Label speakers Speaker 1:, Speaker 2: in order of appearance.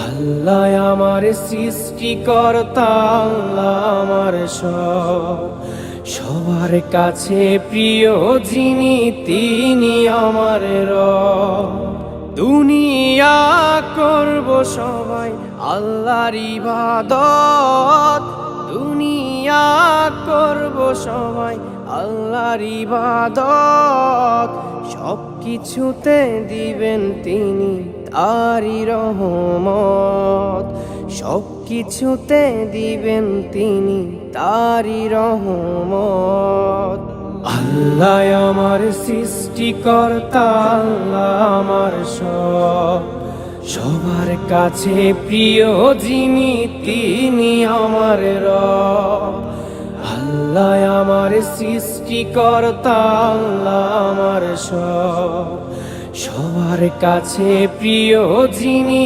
Speaker 1: আল্লাহ আমার সৃষ্টিকর্তা, আল্লাহ আমার সব, সবার কাছে প্রিয় যিনি তিনি আমার রব। দুনিয়া করব সবাই আল্লাহর ইবাদত, দুনিয়া করব সবাই আল্লাহর ইবাদত, সব কিছুতে দিবেন তিনি তারি রহমত, সব কিছুতে দিবেন তিনি তারি রহমত। আল্লাহ আমার সৃষ্টিকর্তা, আল্লাহ আমার সব, সবার কাছে প্রিয় যিনি তিনি আমার রব। আল্লাহ আমার সৃষ্টিকর্তা, আল্লাহ আমার সব, সবার কাছে প্রিয় যিনি